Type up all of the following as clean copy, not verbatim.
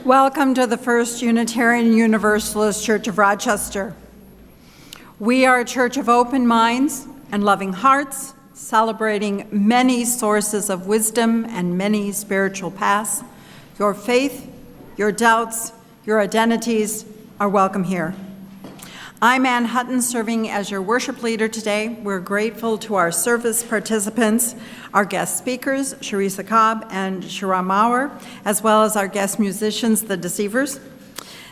Welcome to the First Unitarian Universalist Church of Rochester. We are a church of open minds and loving hearts, celebrating many sources of wisdom and many spiritual paths. Your faith, your doubts, your identities are welcome here. I'm Ann Hutton, serving as your worship leader today. We're grateful to our service participants, our guest speakers, Sharisa Cobb and Shira Maurer, as well as our guest musicians, the Deceivers.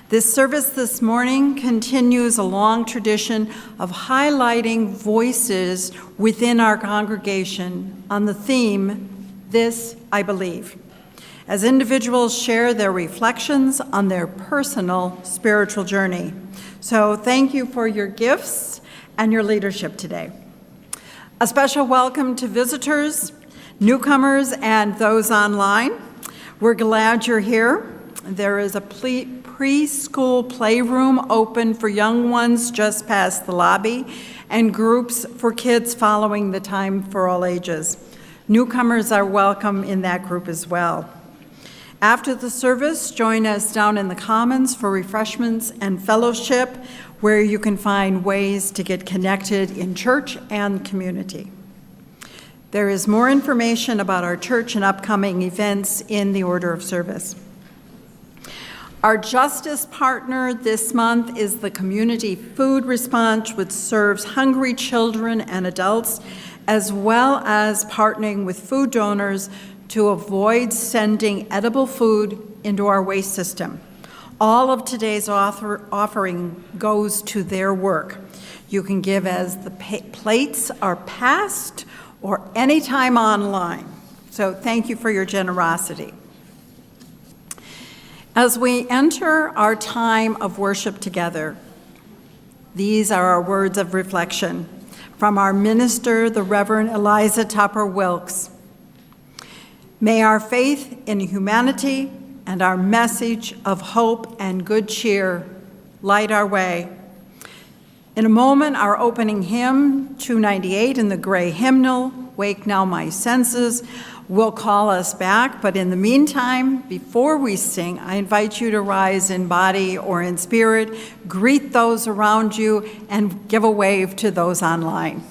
This service this morning continues a long tradition of highlighting voices within our congregation on the theme, This I Believe, as individuals share their reflections on their personal spiritual journey. So thank you for your gifts and your leadership today. A special welcome to visitors, newcomers, and those online. We're glad you're here. There is a preschool playroom open for young ones just past the lobby, and groups for kids following the time for all ages. Newcomers are welcome in that group as well. After the service, join us down in the Commons for refreshments and fellowship, where you can find ways to get connected in church and community. There is more information about our church and upcoming events in the order of service. Our justice partner this month is the Community Food Response, which serves hungry children and adults, as well as partnering with food donors to avoid sending edible food into our waste system. All of today's offering goes to their work. You can give as the plates are passed or anytime online. So thank you for your generosity. As we enter our time of worship together, these are our words of reflection from our minister, the Reverend Eliza Tupper Wilkes. May our faith in humanity and our message of hope and good cheer light our way. In a moment, our opening hymn, 298 in the gray hymnal, Wake Now My Senses, will call us back. But in the meantime, before we sing, I invite you to rise in body or in spirit, greet those around you, and give a wave to those online.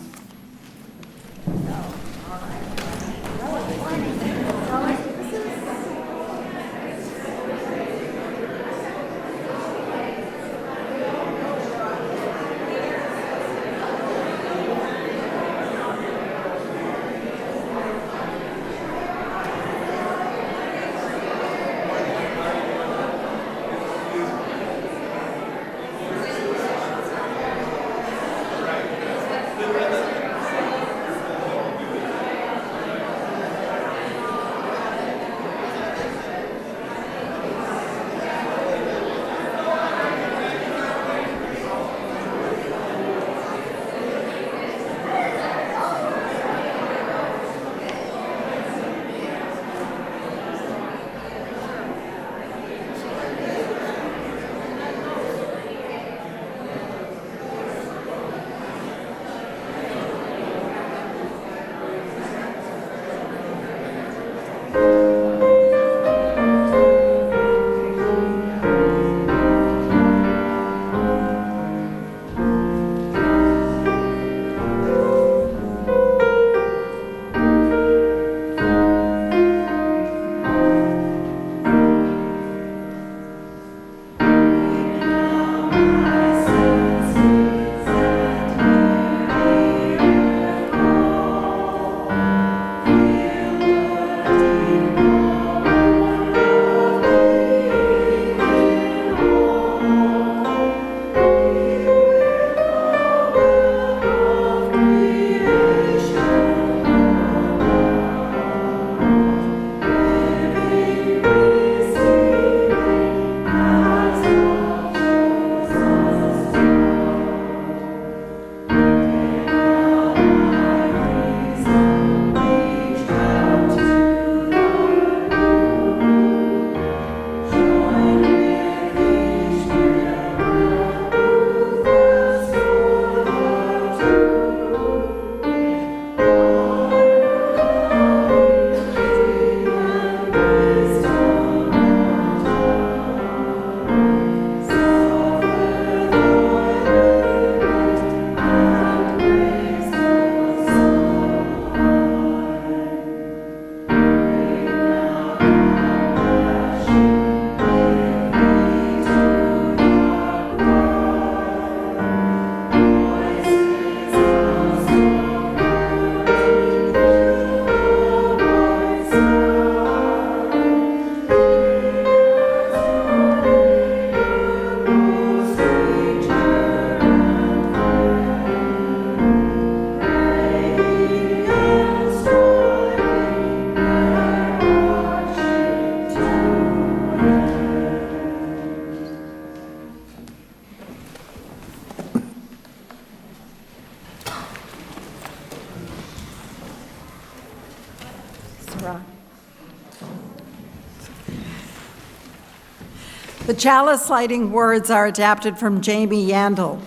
Ezra. The chalice lighting words are adapted from Jamie Yandel.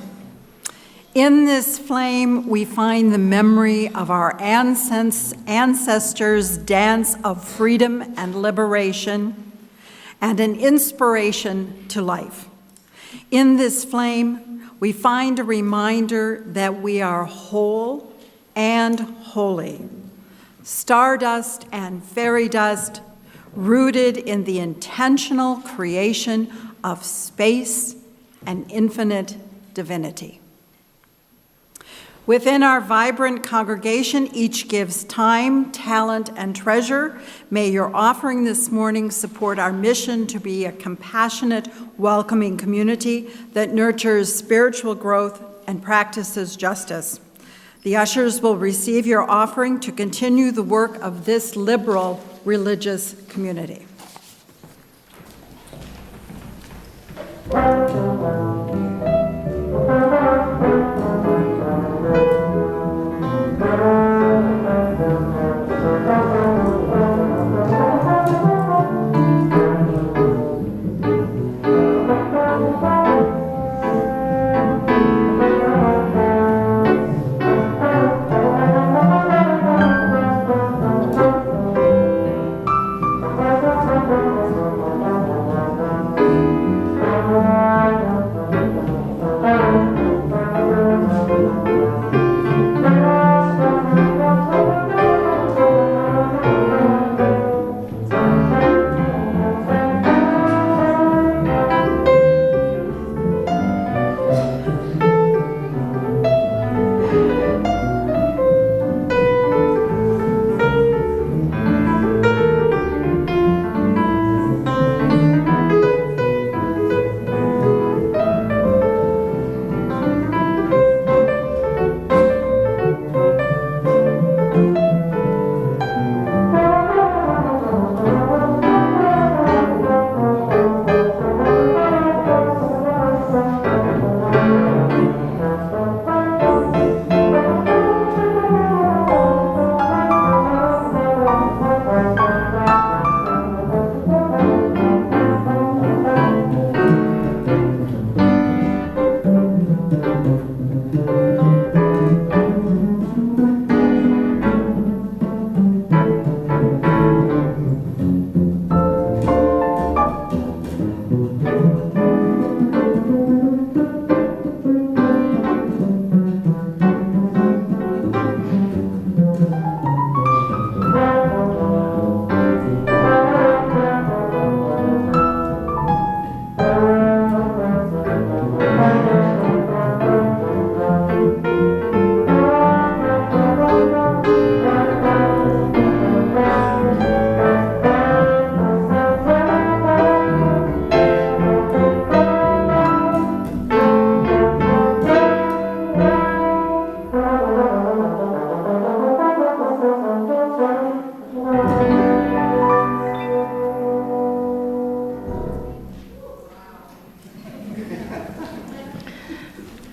In this flame, we find the memory of our ancestors' dance of freedom and liberation, and an inspiration to life. In this flame, we find a reminder that we are whole and holy, stardust and fairy dust, rooted in the intentional creation of space and infinite divinity. Within our vibrant congregation, each gives time, talent, and treasure. May your offering this morning support our mission to be a compassionate, welcoming community that nurtures spiritual growth and practices justice. The ushers will receive your offering to continue the work of this liberal religious community.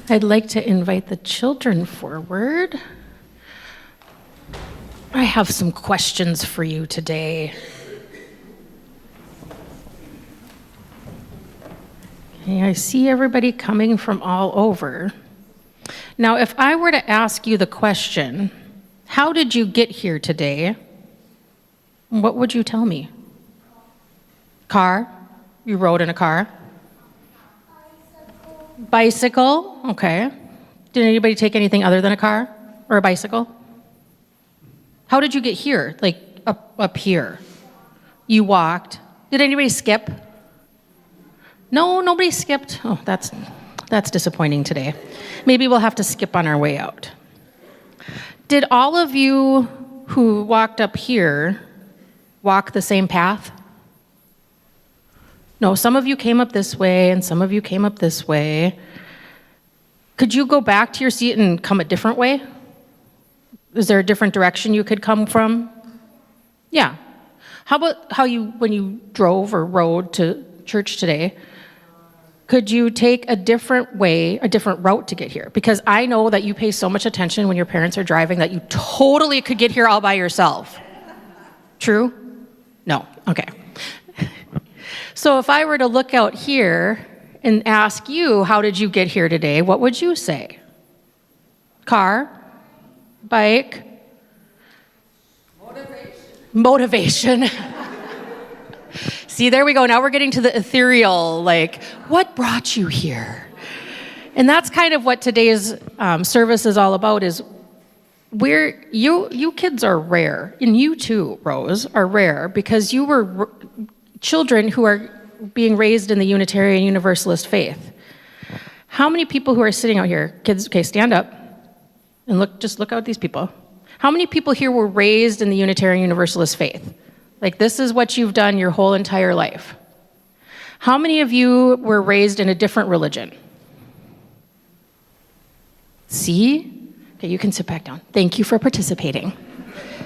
I'd like to invite the children forward. I have some questions for you today. Okay, I see everybody coming from all over. Now, if I were to ask you the question, how did you get here today? What would you tell me? Car? You rode in a car? Bicycle? Okay. Did anybody take anything other than a car or a bicycle? How did you get here? Like up here? You walked. Did anybody skip? No, nobody skipped. Oh, that's disappointing today. Maybe we'll have to skip on our way out. Did all of you who walked up here walk the same path? No, some of you came up this way and some of you came up this way. Could you go back to your seat and come a different way? Is there a different direction you could come from? Yeah. How about when you drove or rode to church today, could you take a different way, a different route to get here? Because I know that you pay so much attention when your parents are driving that you totally could get here all by yourself. True? No. Okay. So if I were to look out here and ask you, how did you get here today? What would you say? Car? Bike? Motivation. See, there we go. Now we're getting to the ethereal, like, what brought you here? And that's kind of what today's service is all about, is you kids are rare, and you too, Rose, are rare, because you were children who are being raised in the Unitarian Universalist faith. How many people who are sitting out here, kids, okay, stand up and just look out at these people. How many people here were raised in the Unitarian Universalist faith? Like, this is what you've done your whole entire life. How many of you were raised in a different religion? See? Okay, you can sit back down. Thank you for participating.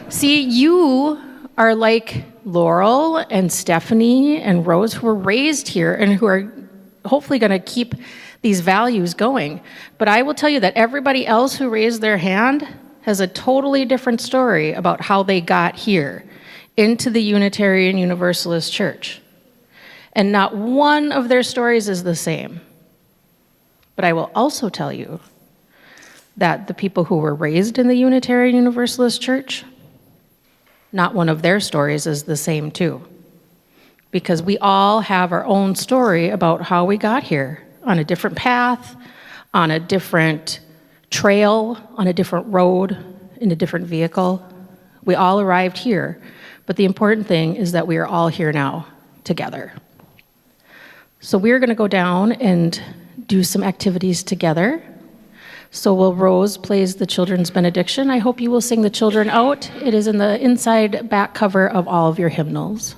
See, you are like Laurel and Stephanie and Rose, who were raised here and who are hopefully going to keep these values going. But I will tell you that everybody else who raised their hand has a totally different story about how they got here into the Unitarian Universalist Church. And not one of their stories is the same. But I will also tell you that the people who were raised in the Unitarian Universalist Church, not one of their stories is the same too. Because we all have our own story about how we got here, on a different path, on a different trail, on a different road, in a different vehicle. We all arrived here, but the important thing is that we are all here now together. So we're going to go down and do some activities together. So while Rose plays the children's benediction, I hope you will sing the children out. It is in the inside back cover of all of your hymnals.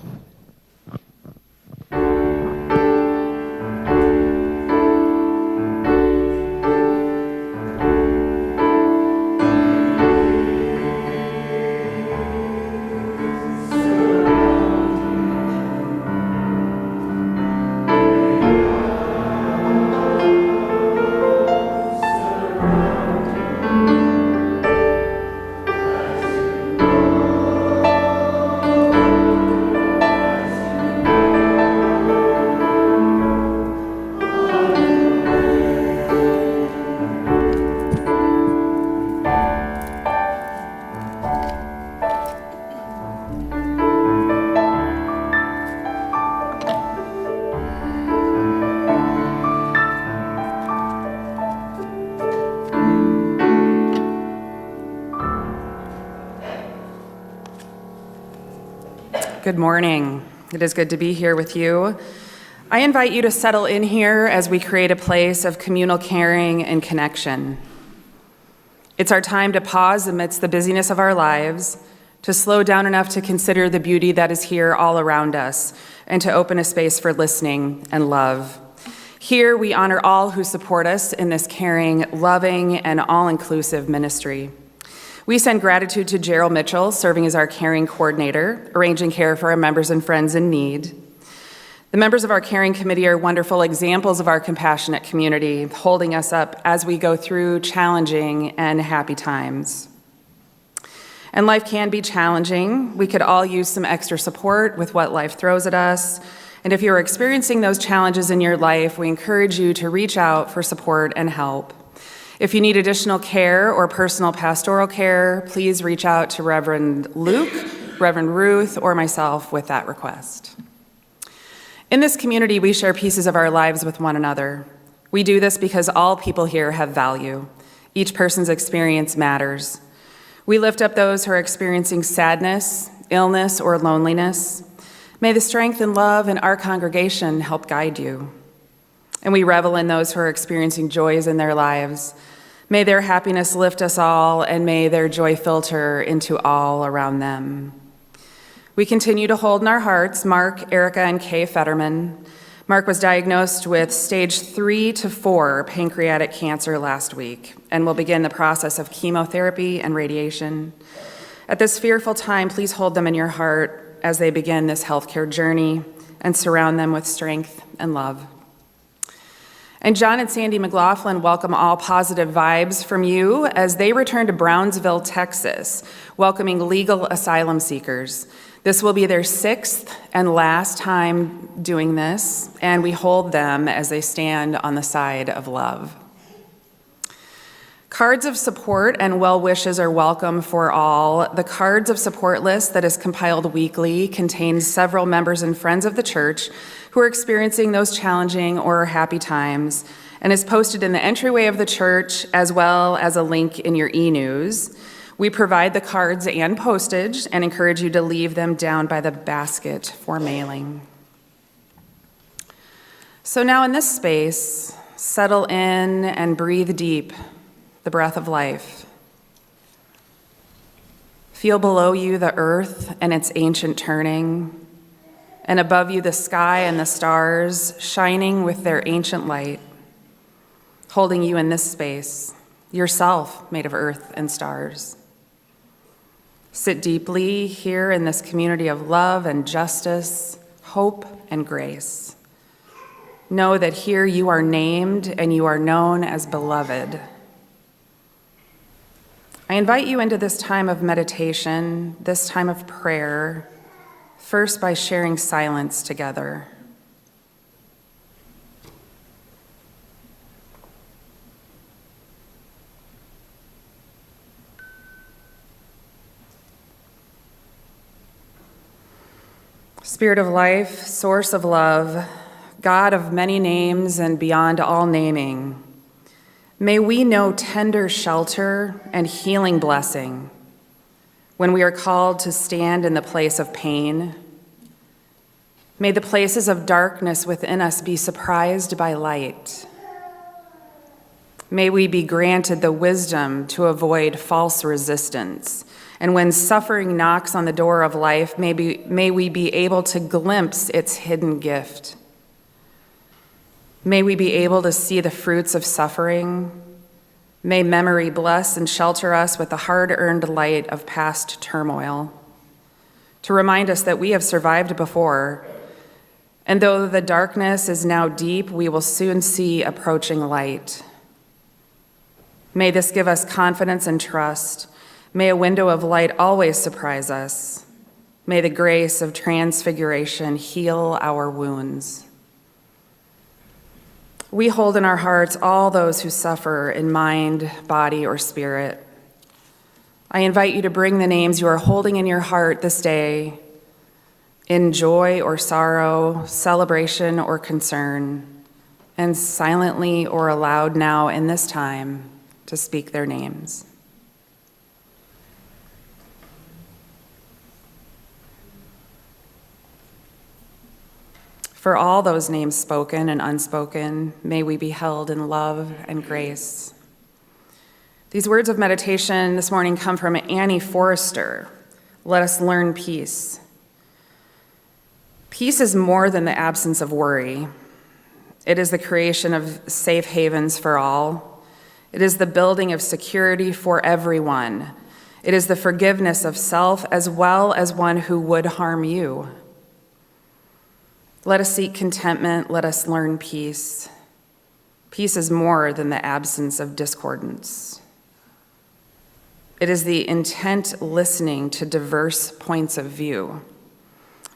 Good morning. It is good to be here with you. I invite you to settle in here as we create a place of communal caring and connection. It's our time to pause amidst the busyness of our lives, to slow down enough to consider the beauty that is here all around us, and to open a space for listening and love. Here, we honor all who support us in this caring, loving, and all-inclusive ministry. We send gratitude to Gerald Mitchell, serving as our caring coordinator, arranging care for our members and friends in need. The members of our caring committee are wonderful examples of our compassionate community, holding us up as we go through challenging and happy times. And life can be challenging. We could all use some extra support with what life throws at us. And if you're experiencing those challenges in your life, we encourage you to reach out for support and help. If you need additional care or personal pastoral care, please reach out to Reverend Luke, Reverend Ruth, or myself with that request. In this community, we share pieces of our lives with one another. We do this because all people here have value. Each person's experience matters. We lift up those who are experiencing sadness, illness, or loneliness. May the strength and love in our congregation help guide you. And we revel in those who are experiencing joys in their lives. May their happiness lift us all, and may their joy filter into all around them. We continue to hold in our hearts Mark, Erica, and Kay Fetterman. Mark was diagnosed with stage 3 to 4 pancreatic cancer last week and will begin the process of chemotherapy and radiation. At this fearful time, please hold them in your heart as they begin this healthcare journey and surround them with strength and love. And John and Sandy McLaughlin welcome all positive vibes from you as they return to Brownsville, Texas, welcoming legal asylum seekers. This will be their 6th and last time doing this, and we hold them as they stand on the side of love. Cards of support and well wishes are welcome for all. The Cards of Support list that is compiled weekly contains several members and friends of the church who are experiencing those challenging or happy times and is posted in the entryway of the church as well as a link in your e-news. We provide the cards and postage and encourage you to leave them down by the basket for mailing. So now in this space, settle in and breathe deep the breath of life. Feel below you the earth and its ancient turning, and above you the sky and the stars shining with their ancient light, holding you in this space, yourself made of earth and stars. Sit deeply here in this community of love and justice, hope and grace. Know that here you are named and you are known as beloved. I invite you into this time of meditation, this time of prayer, first by sharing silence together. Spirit of life, source of love, God of many names and beyond all naming, may we know tender shelter and healing blessing when we are called to stand in the place of pain. May the places of darkness within us be surprised by light. May we be granted the wisdom to avoid false resistance. And when suffering knocks on the door of life, may we be able to glimpse its hidden gift. May we be able to see the fruits of suffering. May memory bless and shelter us with the hard-earned light of past turmoil, to remind us that we have survived before, and though the darkness is now deep, we will soon see approaching light. May this give us confidence and trust. May a window of light always surprise us. May the grace of transfiguration heal our wounds. We hold in our hearts all those who suffer in mind, body, or spirit. I invite you to bring the names you are holding in your heart this day, in joy or sorrow, celebration or concern, and silently or aloud now in this time to speak their names. For all those names spoken and unspoken, may we be held in love and grace. These words of meditation this morning come from Annie Forrester. Let us learn peace. Peace is more than the absence of worry. It is the creation of safe havens for all. It is the building of security for everyone. It is the forgiveness of self as well as one who would harm you. Let us seek contentment. Let us learn peace. Peace is more than the absence of discordance. It is the intent listening to diverse points of view.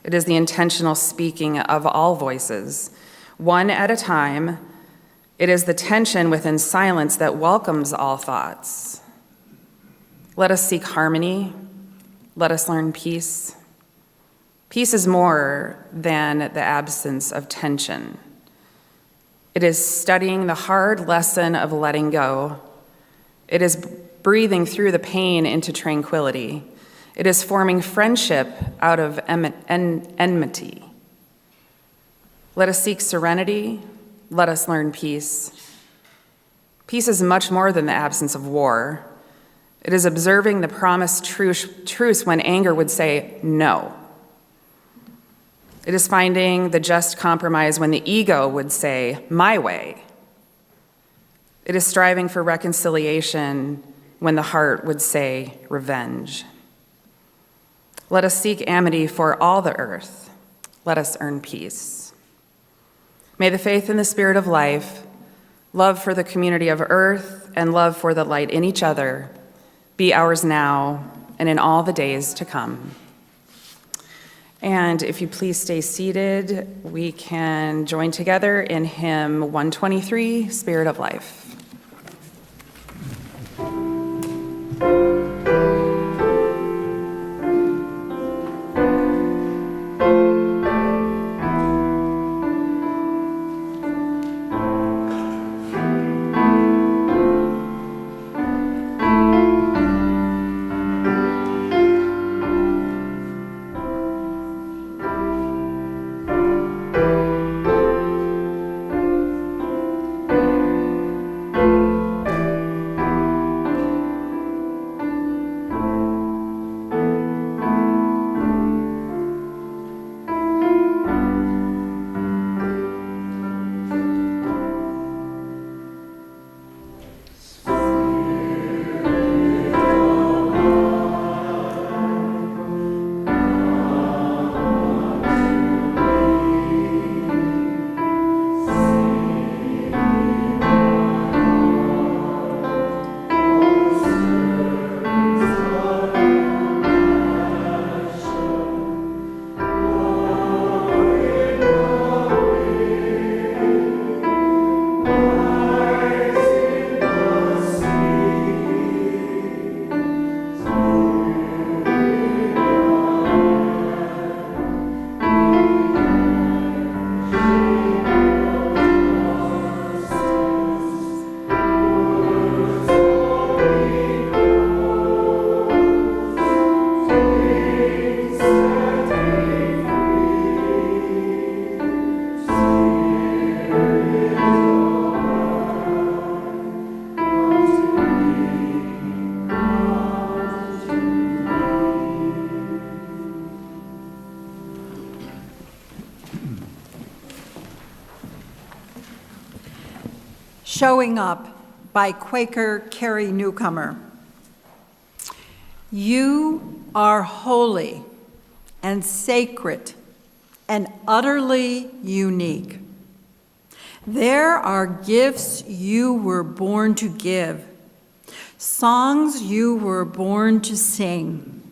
It is the intentional speaking of all voices, one at a time. It is the tension within silence that welcomes all thoughts. Let us seek harmony. Let us learn peace. Peace is more than the absence of tension. It is studying the hard lesson of letting go. It is breathing through the pain into tranquility. It is forming friendship out of enmity. Let us seek serenity. Let us learn peace. Peace is much more than the absence of war. It is observing the promised truce when anger would say no. It is finding the just compromise when the ego would say, my way. It is striving for reconciliation when the heart would say, revenge. Let us seek amity for all the earth. Let us earn peace. May the faith in the Spirit of life, love for the community of earth, and love for the light in each other be ours now and in all the days to come. And if you please stay seated, we can join together in hymn 123, Spirit of Life. Showing Up by Quaker Carrie Newcomer. You are holy and sacred and utterly unique. There are gifts you were born to give, songs you were born to sing,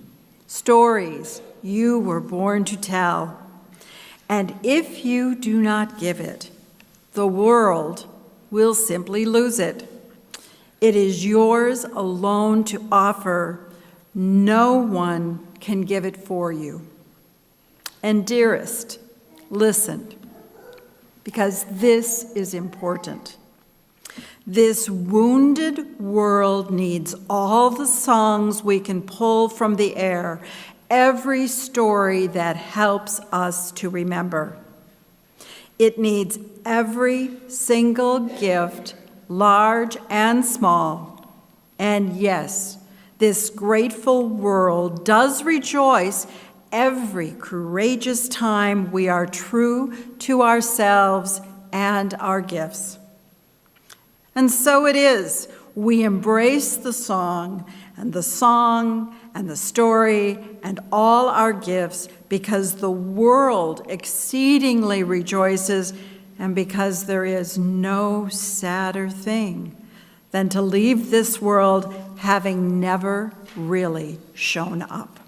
stories you were born to tell. And if you do not give it, the world will simply lose it. It is yours alone to offer. No one can give it for you. And dearest, listen, because this is important. This wounded world needs all the songs we can pull from the air, every story that helps us to remember. It needs every single gift, large and small. And yes, this grateful world does rejoice every courageous time we are true to ourselves and our gifts. And so it is. We embrace the song and the story and all our gifts because the world exceedingly rejoices and because there is no sadder thing than to leave this world having never really shown up.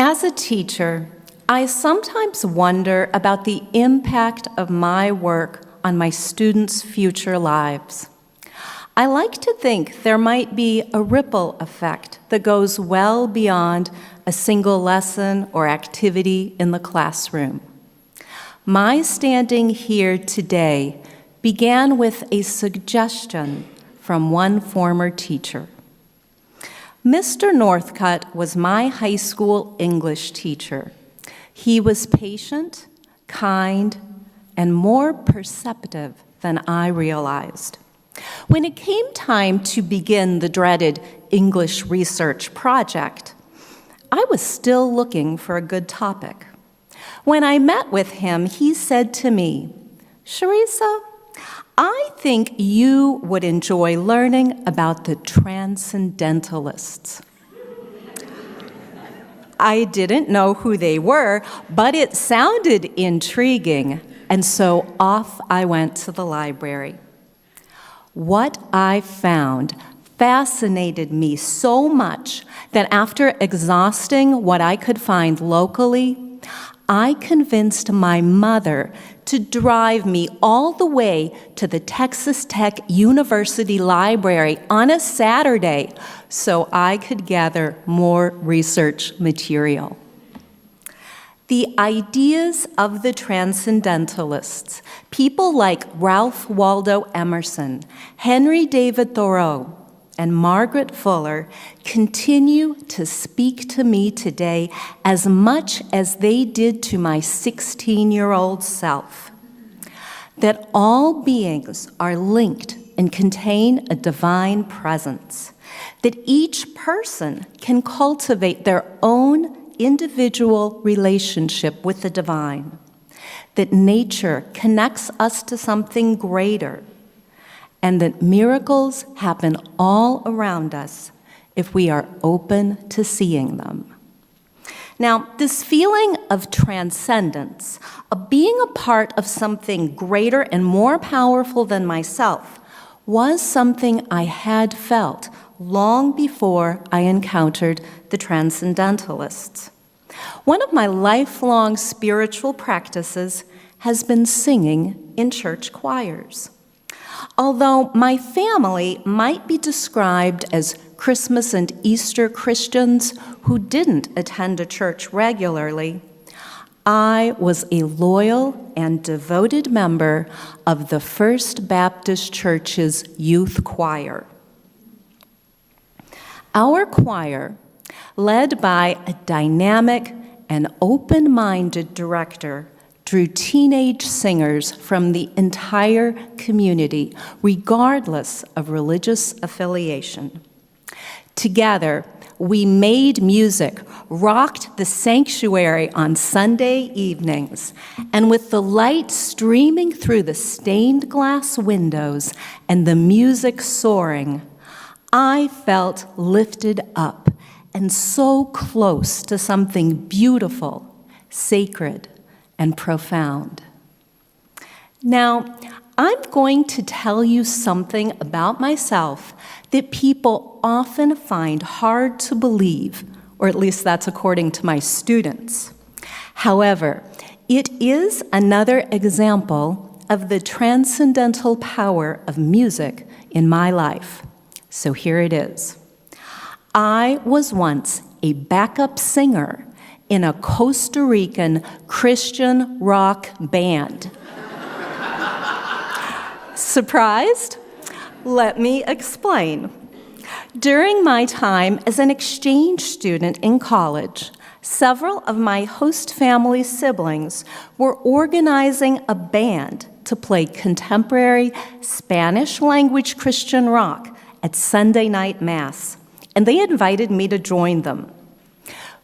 As a teacher, I sometimes wonder about the impact of my work on my students' future lives. I like to think there might be a ripple effect that goes well beyond a single lesson or activity in the classroom. My standing here today began with a suggestion from one former teacher. Mr. Northcutt was my high school English teacher. He was patient, kind, and more perceptive than I realized. When it came time to begin the dreaded English research project, I was still looking for a good topic. When I met with him, he said to me, "Sharisa, I think you would enjoy learning about the transcendentalists." I didn't know who they were, but it sounded intriguing, and so off I went to the library. What I found fascinated me so much that after exhausting what I could find locally, I convinced my mother to drive me all the way to the Texas Tech University Library on a Saturday so I could gather more research material. The ideas of the transcendentalists, people like Ralph Waldo Emerson, Henry David Thoreau, and Margaret Fuller continue to speak to me today as much as they did to my 16-year-old self. That all beings are linked and contain a divine presence. That each person can cultivate their own individual relationship with the divine. That nature connects us to something greater. And that miracles happen all around us if we are open to seeing them. Now, this feeling of transcendence, of being a part of something greater and more powerful than myself, was something I had felt long before I encountered the transcendentalists. One of my lifelong spiritual practices has been singing in church choirs. Although my family might be described as Christmas and Easter Christians who didn't attend a church regularly, I was a loyal and devoted member of the First Baptist Church's youth choir. Our choir, led by a dynamic and open-minded director, drew teenage singers from the entire community, regardless of religious affiliation. Together, we made music, rocked the sanctuary on Sunday evenings, and with the light streaming through the stained glass windows and the music soaring, I felt lifted up and so close to something beautiful, sacred, and profound. Now, I'm going to tell you something about myself that people often find hard to believe, or at least that's according to my students. However, it is another example of the transcendental power of music in my life. So here it is. I was once a backup singer in a Costa Rican Christian rock band. Surprised? Let me explain. During my time as an exchange student in college, several of my host family siblings were organizing a band to play contemporary Spanish-language Christian rock at Sunday night Mass, and they invited me to join them.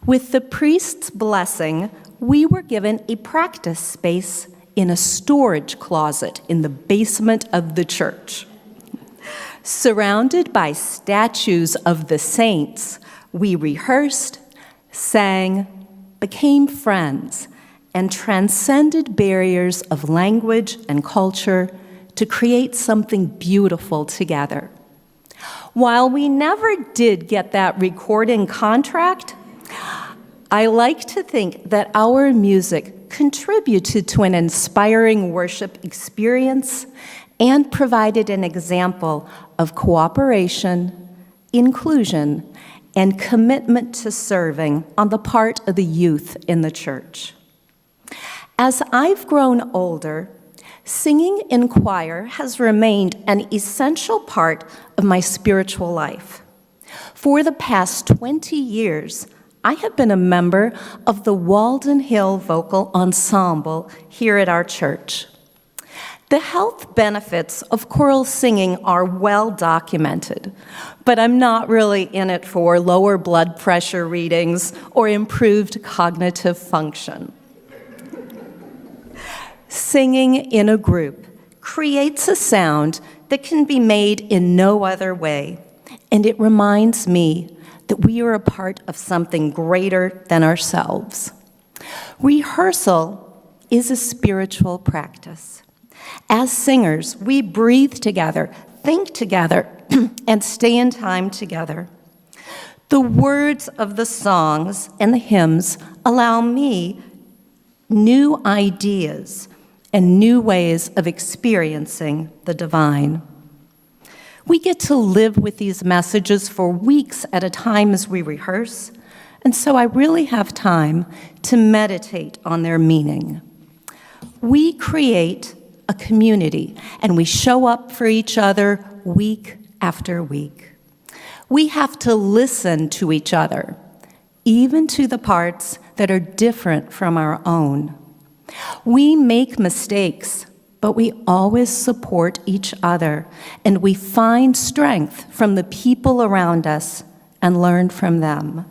With the priest's blessing, we were given a practice space in a storage closet in the basement of the church. Surrounded by statues of the saints, we rehearsed, sang, became friends, and transcended barriers of language and culture to create something beautiful together. While we never did get that recording contract, I like to think that our music contributed to an inspiring worship experience and provided an example of cooperation, inclusion, and commitment to serving on the part of the youth in the church. As I've grown older, singing in choir has remained an essential part of my spiritual life. For the past 20 years, I have been a member of the Walden Hill Vocal Ensemble here at our church. The health benefits of choral singing are well documented, but I'm not really in it for lower blood pressure readings or improved cognitive function. Singing in a group creates a sound that can be made in no other way, and it reminds me that we are a part of something greater than ourselves. Rehearsal is a spiritual practice. As singers, we breathe together, think together, and stay in time together. The words of the songs and the hymns allow me new ideas and new ways of experiencing the divine. We get to live with these messages for weeks at a time as we rehearse, and so I really have time to meditate on their meaning. We create a community, and we show up for each other week after week. We have to listen to each other, even to the parts that are different from our own. We make mistakes, but we always support each other, and we find strength from the people around us and learn from them.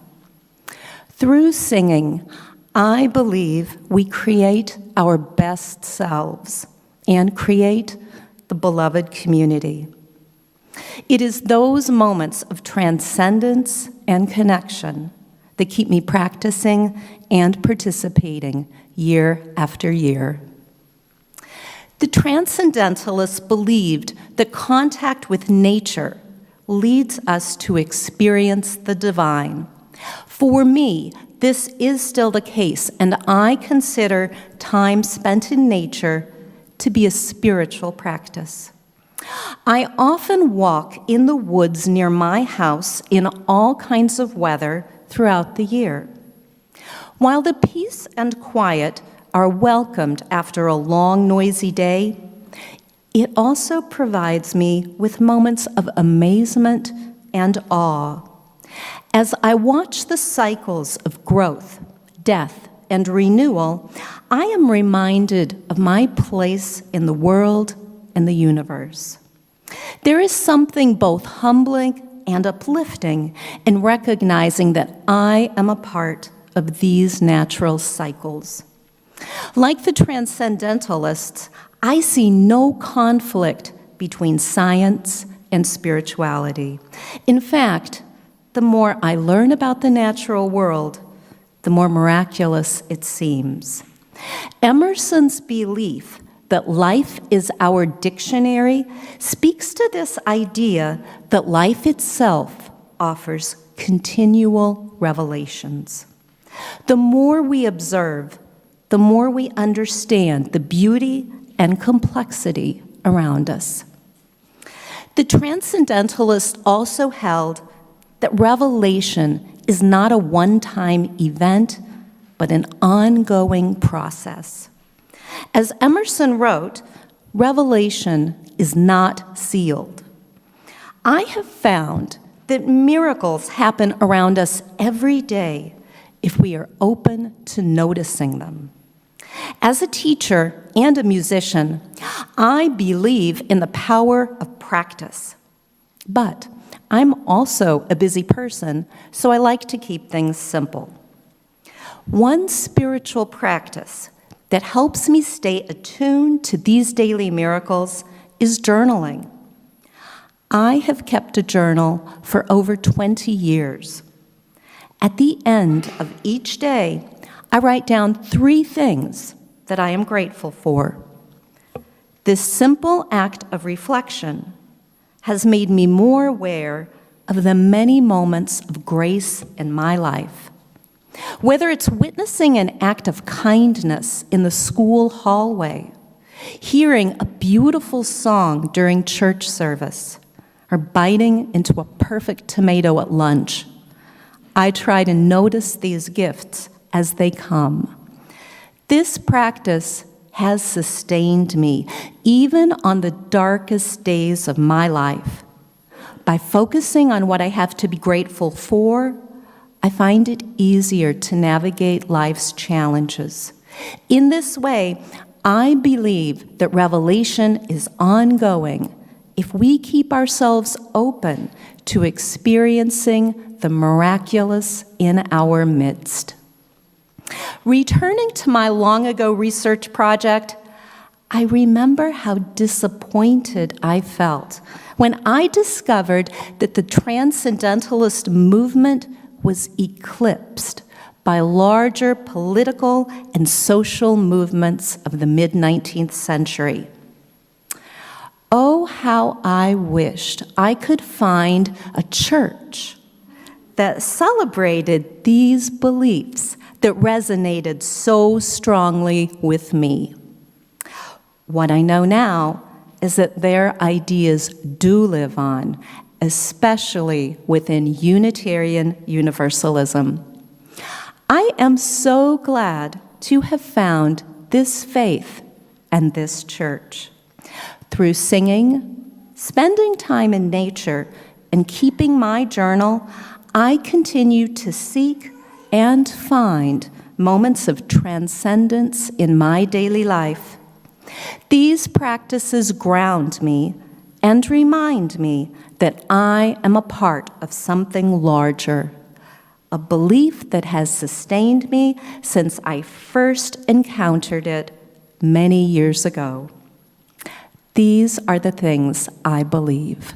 Through singing, I believe we create our best selves and create the beloved community. It is those moments of transcendence and connection that keep me practicing and participating year after year. The Transcendentalists believed that contact with nature leads us to experience the divine. For me, this is still the case, and I consider time spent in nature to be a spiritual practice. I often walk in the woods near my house in all kinds of weather throughout the year. While the peace and quiet are welcomed after a long, noisy day, it also provides me with moments of amazement and awe. As I watch the cycles of growth, death, and renewal, I am reminded of my place in the world and the universe. There is something both humbling and uplifting in recognizing that I am a part of these natural cycles. Like the Transcendentalists, I see no conflict between science and spirituality. In fact, the more I learn about the natural world, the more miraculous it seems. Emerson's belief that life is our dictionary speaks to this idea that life itself offers continual revelations. The more we observe, the more we understand the beauty and complexity around us. The Transcendentalists also held that revelation is not a one-time event, but an ongoing process. As Emerson wrote, revelation is not sealed. I have found that miracles happen around us every day if we are open to noticing them. As a teacher and a musician, I believe in the power of practice. But I'm also a busy person, so I like to keep things simple. One spiritual practice that helps me stay attuned to these daily miracles is journaling. I have kept a journal for over 20 years. At the end of each day, I write down 3 things that I am grateful for. This simple act of reflection has made me more aware of the many moments of grace in my life. Whether it's witnessing an act of kindness in the school hallway, hearing a beautiful song during church service, or biting into a perfect tomato at lunch, I try to notice these gifts as they come. This practice has sustained me, even on the darkest days of my life. By focusing on what I have to be grateful for, I find it easier to navigate life's challenges. In this way, I believe that revelation is ongoing if we keep ourselves open to experiencing the miraculous in our midst. Returning to my long ago research project, I remember how disappointed I felt when I discovered that the Transcendentalist movement was eclipsed by larger political and social movements of the mid-19th century. Oh, how I wished I could find a church that celebrated these beliefs that resonated so strongly with me. What I know now is that their ideas do live on, especially within Unitarian Universalism. I am so glad to have found this faith and this church. Through singing, spending time in nature, and keeping my journal, I continue to seek and find moments of transcendence in my daily life. These practices ground me and remind me that I am a part of something larger, a belief that has sustained me since I first encountered it many years ago. These are the things I believe.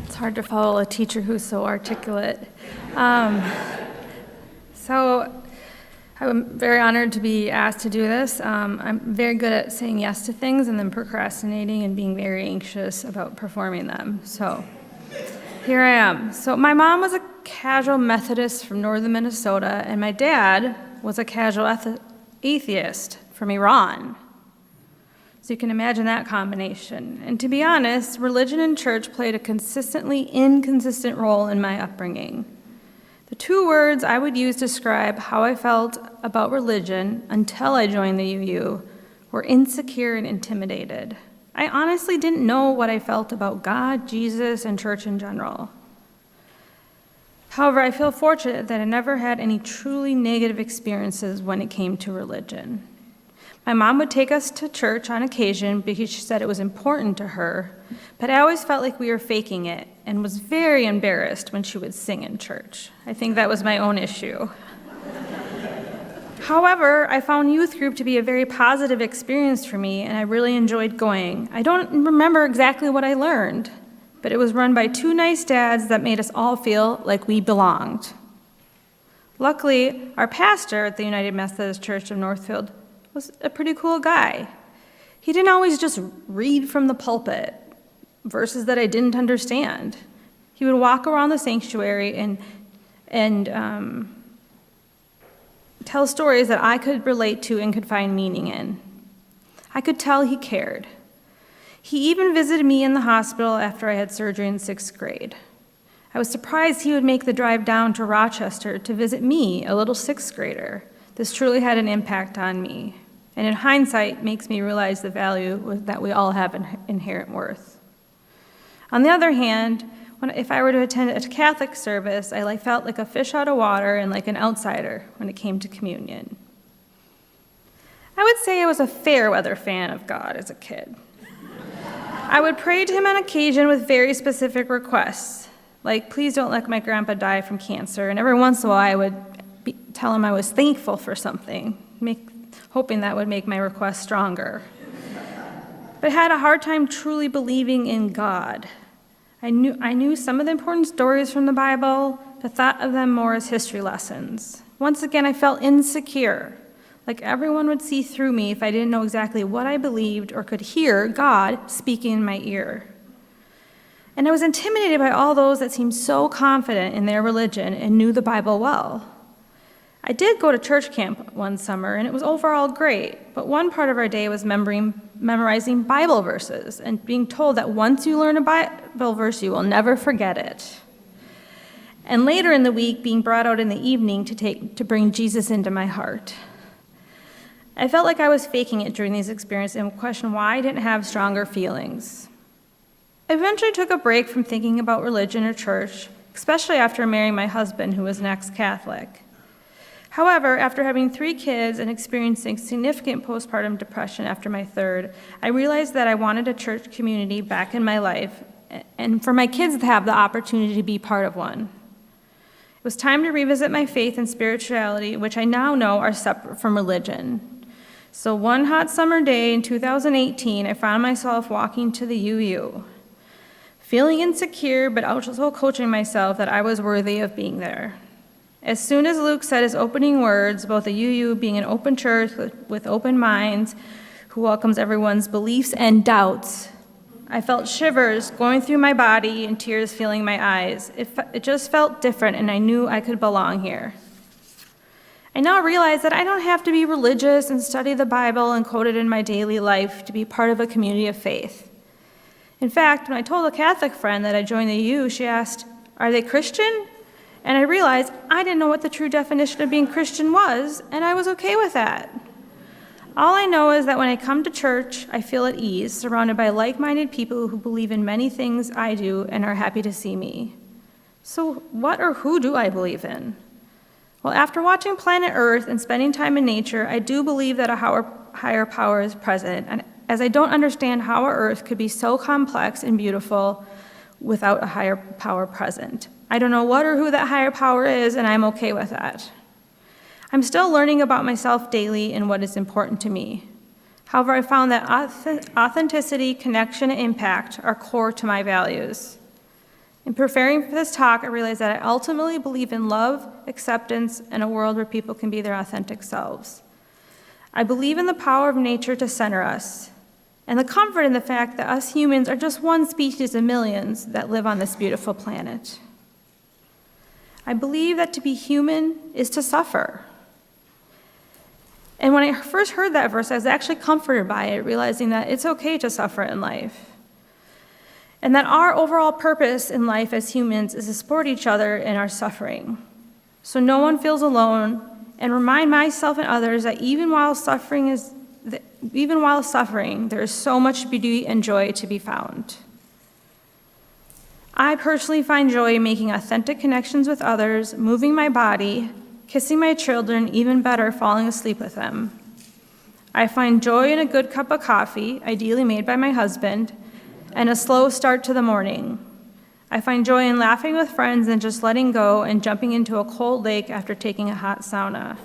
It's hard to follow a teacher who's so articulate. So I'm very honored to be asked to do this. I'm very good at saying yes to things and then procrastinating and being very anxious about performing them. So here I am. So my mom was a casual Methodist from northern Minnesota, and my dad was a casual atheist from Iran. So you can imagine that combination. And to be honest, religion and church played a consistently inconsistent role in my upbringing. The two words I would use to describe how I felt about religion until I joined the UU were insecure and intimidated. I honestly didn't know what I felt about God, Jesus, and church in general. However, I feel fortunate that I never had any truly negative experiences when it came to religion. My mom would take us to church on occasion because she said it was important to her, but I always felt like we were faking it and was very embarrassed when she would sing in church. I think that was my own issue. However, I found youth group to be a very positive experience for me, and I really enjoyed going. I don't remember exactly what I learned, but it was run by two nice dads that made us all feel like we belonged. Luckily, our pastor at the United Methodist Church of Northfield was a pretty cool guy. He didn't always just read from the pulpit verses that I didn't understand. He would walk around the sanctuary and tell stories that I could relate to and could find meaning in. I could tell he cared. He even visited me in the hospital after I had surgery in 6th grade. I was surprised he would make the drive down to Rochester to visit me, a little 6th grader. This truly had an impact on me, and in hindsight makes me realize the value that we all have in inherent worth. On the other hand, if I were to attend a Catholic service, I felt like a fish out of water and like an outsider when it came to communion. I would say I was a fair weather fan of God as a kid. I would pray to him on occasion with very specific requests, like, please don't let my grandpa die from cancer. And every once in a while, I would tell him I was thankful for something, hoping that would make my request stronger. But I had a hard time truly believing in God. I knew some of the important stories from the Bible, but thought of them more as history lessons. Once again, I felt insecure, like everyone would see through me if I didn't know exactly what I believed or could hear God speaking in my ear. And I was intimidated by all those that seemed so confident in their religion and knew the Bible well. I did go to church camp one summer, and it was overall great, but one part of our day was memorizing Bible verses and being told that once you learn a Bible verse, you will never forget it. And later in the week, being brought out in the evening to bring Jesus into my heart. I felt like I was faking it during these experiences and questioned why I didn't have stronger feelings. I eventually took a break from thinking about religion or church, especially after marrying my husband, who was an ex-Catholic. However, after having 3 kids and experiencing significant postpartum depression after my third, I realized that I wanted a church community back in my life and for my kids to have the opportunity to be part of one. It was time to revisit my faith and spirituality, which I now know are separate from religion. So one hot summer day in 2018, I found myself walking to the UU, feeling insecure, but also coaching myself that I was worthy of being there. As soon as Luke said his opening words about the UU being an open church with open minds who welcomes everyone's beliefs and doubts, I felt shivers going through my body and tears filling my eyes. It just felt different, and I knew I could belong here. I now realize that I don't have to be religious and study the Bible and quote it in my daily life to be part of a community of faith. In fact, when I told a Catholic friend that I joined the UU, she asked, "Are they Christian?" And I realized I didn't know what the true definition of being Christian was, and I was okay with that. All I know is that when I come to church, I feel at ease, surrounded by like-minded people who believe in many things I do and are happy to see me. So what or who do I believe in? Well, after watching Planet Earth and spending time in nature, I do believe that a higher power is present, and as I don't understand how our Earth could be so complex and beautiful without a higher power present. I don't know what or who that higher power is, and I'm okay with that. I'm still learning about myself daily and what is important to me. However, I found that authenticity, connection, and impact are core to my values. In preparing for this talk, I realized that I ultimately believe in love, acceptance, and a world where people can be their authentic selves. I believe in the power of nature to center us, and the comfort in the fact that us humans are just one species of millions that live on this beautiful planet. I believe that to be human is to suffer. And when I first heard that verse, I was actually comforted by it, realizing that it's okay to suffer in life. And that our overall purpose in life as humans is to support each other in our suffering, so no one feels alone, and remind myself and others that even while suffering, there is so much beauty and joy to be found. I personally find joy in making authentic connections with others, moving my body, kissing my children, even better, falling asleep with them. I find joy in a good cup of coffee, ideally made by my husband, and a slow start to the morning. I find joy in laughing with friends and just letting go and jumping into a cold lake after taking a hot sauna.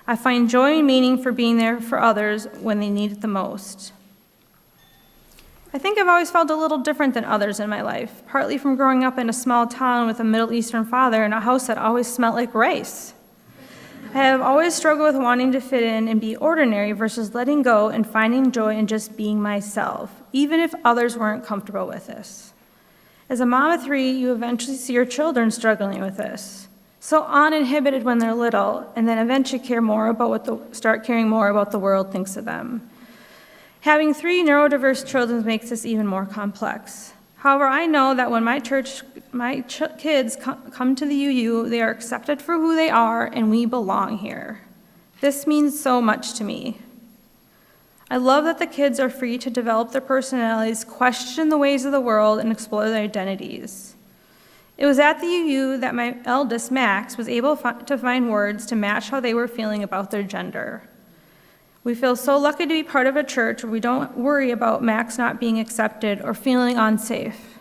I find joy and meaning for being there for others when they need it the most. I think I've always felt a little different than others in my life, partly from growing up in a small town with a Middle Eastern father in a house that always smelled like rice. I have always struggled with wanting to fit in and be ordinary versus letting go and finding joy in just being myself, even if others weren't comfortable with this. As a mom of 3, you eventually see your children struggling with this. So uninhibited when they're little, and then eventually start caring more about the world thinks of them. Having 3 neurodiverse children makes this even more complex. However, I know that when my kids come to the UU, they are accepted for who they are, and we belong here. This means so much to me. I love that the kids are free to develop their personalities, question the ways of the world, and explore their identities. It was at the UU that my eldest, Max, was able to find words to match how they were feeling about their gender. We feel so lucky to be part of a church where we don't worry about Max not being accepted or feeling unsafe.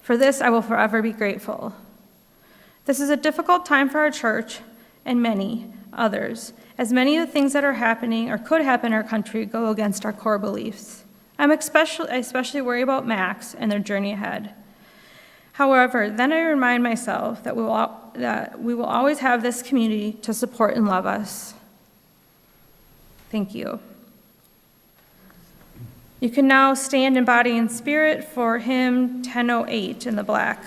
For this, I will forever be grateful. This is a difficult time for our church and many others, as many of the things that are happening or could happen in our country go against our core beliefs. I especially worry about Max and their journey ahead. However, then I remind myself that we will always have this community to support and love us. Thank you. You can now stand in body and spirit for hymn 1008 in the black.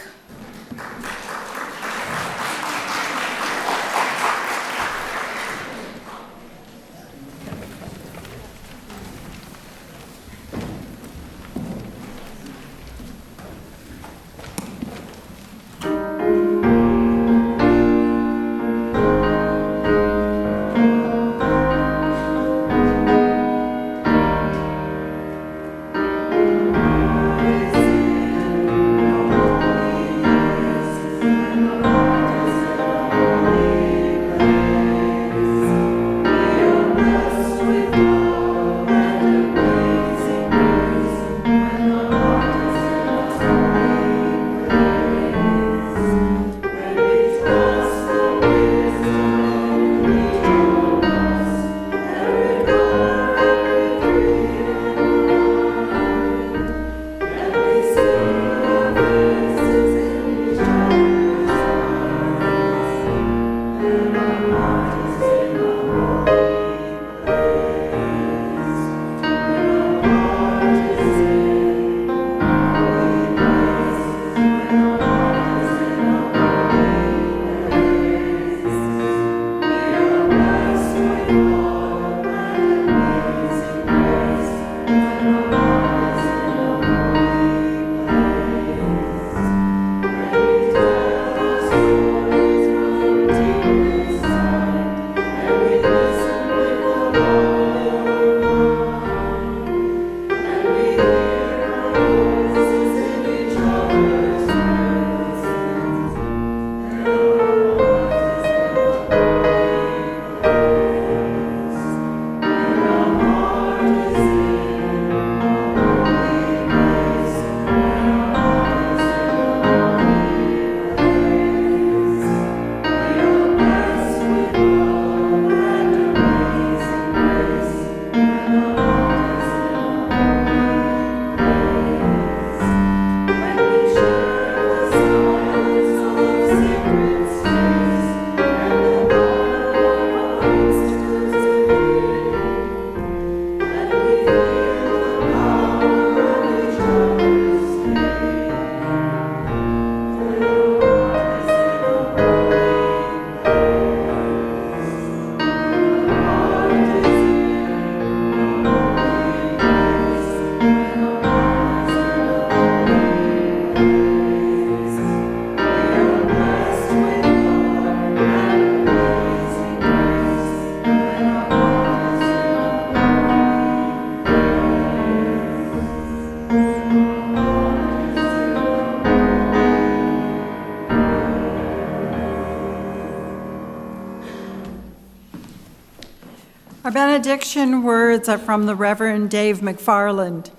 Our benediction words are from the Reverend Dave McFarland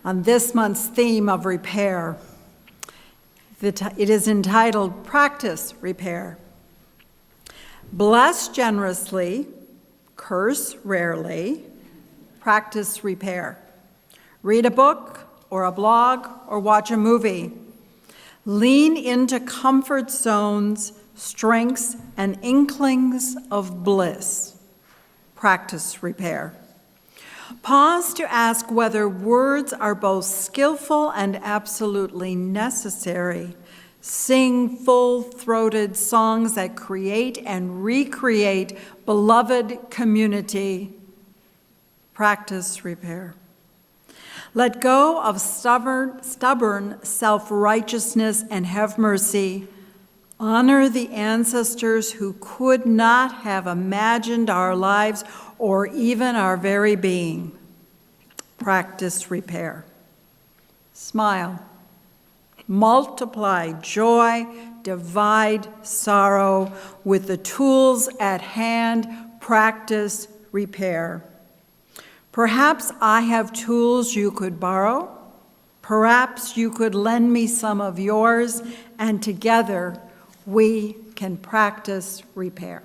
on this month's theme of repair. It is entitled, Practice Repair. Bless generously, curse rarely, practice repair. Read a book or a blog or watch a movie. Lean into comfort zones, strengths, and inklings of bliss. Practice repair. Pause to ask whether words are both skillful and absolutely necessary. Sing full-throated songs that create and recreate beloved community. Practice repair. Let go of stubborn self-righteousness and have mercy. Honor the ancestors who could not have imagined our lives or even our very being. practice repair. Smile. Multiply joy, divide sorrow. With the tools at hand, practice repair. Perhaps I have tools you could borrow. Perhaps you could lend me some of yours, and together we can practice repair.